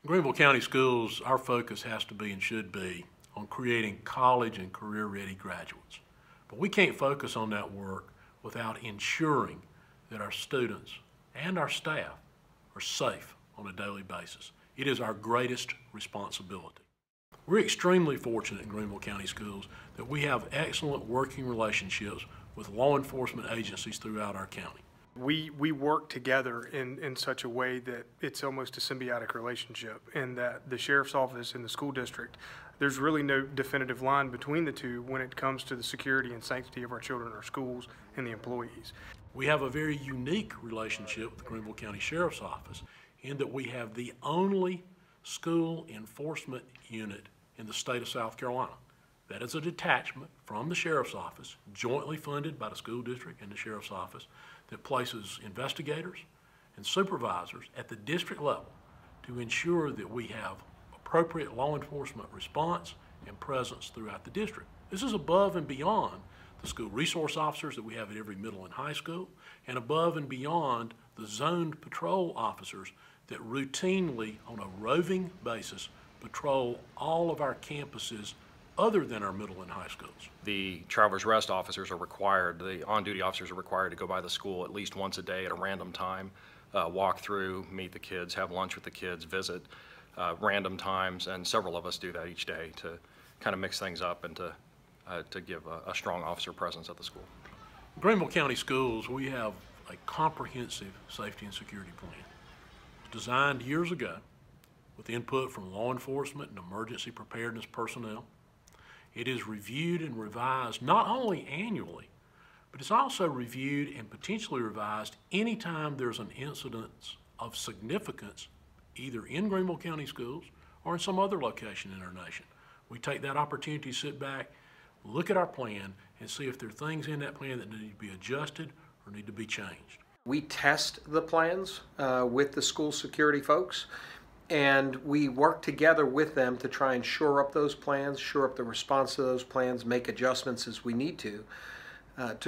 Greenville County Schools, our focus has to be and should be on creating college and career-ready graduates. But we can't focus on that work without ensuring that our students and our staff are safe on a daily basis. It is our greatest responsibility. We're extremely fortunate in Greenville County Schools that we have excellent working relationships with law enforcement agencies throughout our county. We work together in such a way that it's almost a symbiotic relationship, and that the sheriff's office and the school district, there's really no definitive line between the two when it comes to the security and sanctity of our children, our schools, and the employees. We have a very unique relationship with the Greenville County Sheriff's Office in that we have the only school enforcement unit in the state of South Carolina. That is a detachment from the Sheriff's Office, jointly funded by the school district and the Sheriff's Office, that places investigators and supervisors at the district level to ensure that we have appropriate law enforcement response and presence throughout the district. This is above and beyond the school resource officers that we have at every middle and high school, and above and beyond the zoned patrol officers that routinely, on a roving basis, patrol all of our campuses other than our middle and high schools. The traveler's rest officers are required, the on-duty officers are required to go by the school at least once a day at a random time, walk through, meet the kids, have lunch with the kids, visit random times, and several of us do that each day to kind of mix things up and to give a strong officer presence at the school. In Greenville County Schools, we have a comprehensive safety and security plan. It was designed years ago with input from law enforcement and emergency preparedness personnel. It is reviewed and revised not only annually, but it's also reviewed and potentially revised anytime there's an incident of significance either in Greenville County Schools or in some other location in our nation. We take that opportunity to sit back, look at our plan, and see if there are things in that plan that need to be adjusted or need to be changed. We test the plans with the school security folks, and we work together with them to try and shore up those plans, shore up the response to those plans, make adjustments as we need to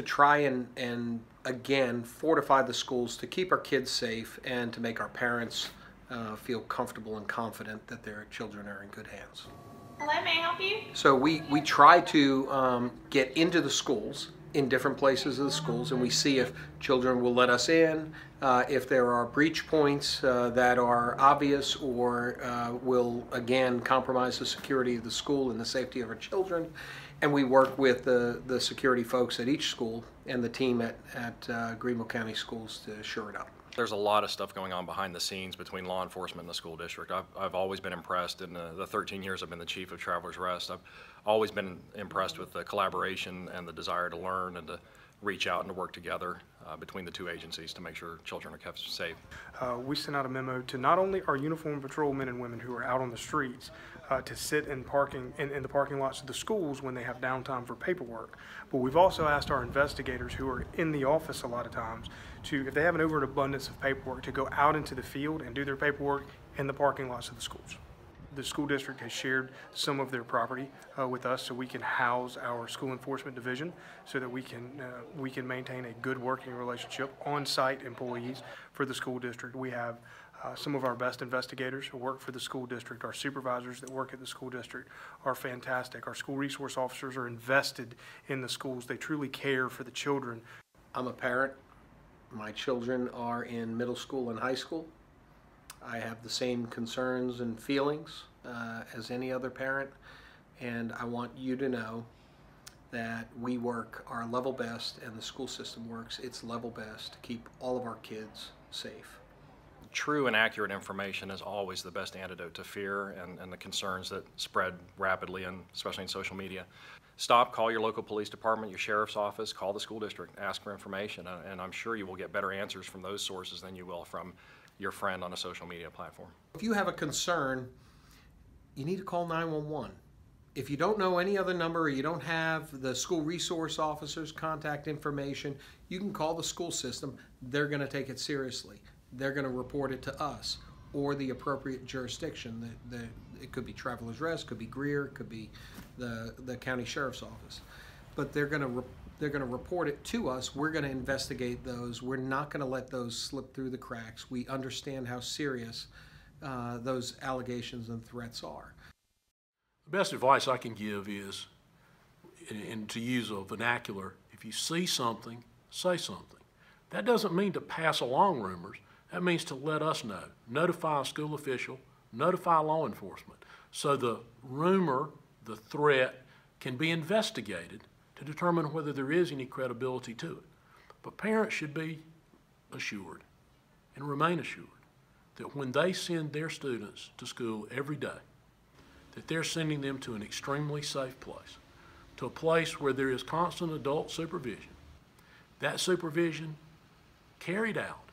try and again fortify the schools to keep our kids safe and to make our parents feel comfortable and confident that their children are in good hands. Hello, may I help you? So we try to get into the schools in different places of the schools, and we see if children will let us in, if there are breach points that are obvious or will again compromise the security of the school and the safety of our children. And we work with the security folks at each school and the team at Greenville County Schools to shore it up. There's a lot of stuff going on behind the scenes between law enforcement and the school district. I've always been impressed in the 13 years I've been the chief of Travelers Rest. I've always been impressed with the collaboration and the desire to learn and to reach out and to work together between the two agencies to make sure children are kept safe. We sent out a memo to not only our uniformed patrolmen and women who are out on the streets to sit in the parking lots of the schools when they have downtime for paperwork, but we've also asked our investigators who are in the office a lot of times to, if they have an overabundance of paperwork, to go out into the field and do their paperwork in the parking lots of the schools. The school district has shared some of their property with us so we can house our school enforcement division so that we can maintain a good working relationship, on-site employees for the school district. We have some of our best investigators who work for the school district. Our supervisors that work at the school district are fantastic. Our school resource officers are invested in the schools. They truly care for the children. I'm a parent. My children are in middle school and high school. I have the same concerns and feelings as any other parent, and I want you to know that we work our level best and the school system works its level best to keep all of our kids safe. True and accurate information is always the best antidote to fear and the concerns that spread rapidly, and especially in social media. Stop, call your local police department, your sheriff's office, call the school district, ask for information, and I'm sure you will get better answers from those sources than you will from your friend on a social media platform. If you have a concern, you need to call 911. If you don't know any other number or you don't have the school resource officer's contact information, you can call the school system. They're going to take it seriously. They're going to report it to us or the appropriate jurisdiction. It could be Travelers Rest, could be Greer, could be the county sheriff's office. But they're going to report it to us. We're going to investigate those. We're not going to let those slip through the cracks. We understand how serious those allegations and threats are. The best advice I can give is, and to use a vernacular, if you see something, say something. That doesn't mean to pass along rumors. That means to let us know. Notify a school official, notify law enforcement, so the rumor, the threat, can be investigated to determine whether there is any credibility to it. But parents should be assured and remain assured that when they send their students to school every day, that they're sending them to an extremely safe place, to a place where there is constant adult supervision. That supervision carried out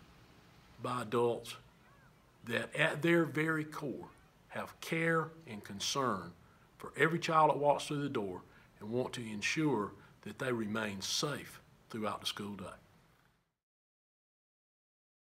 by adults that at their very core have care and concern for every child that walks through the door and want to ensure that they remain safe throughout the school day.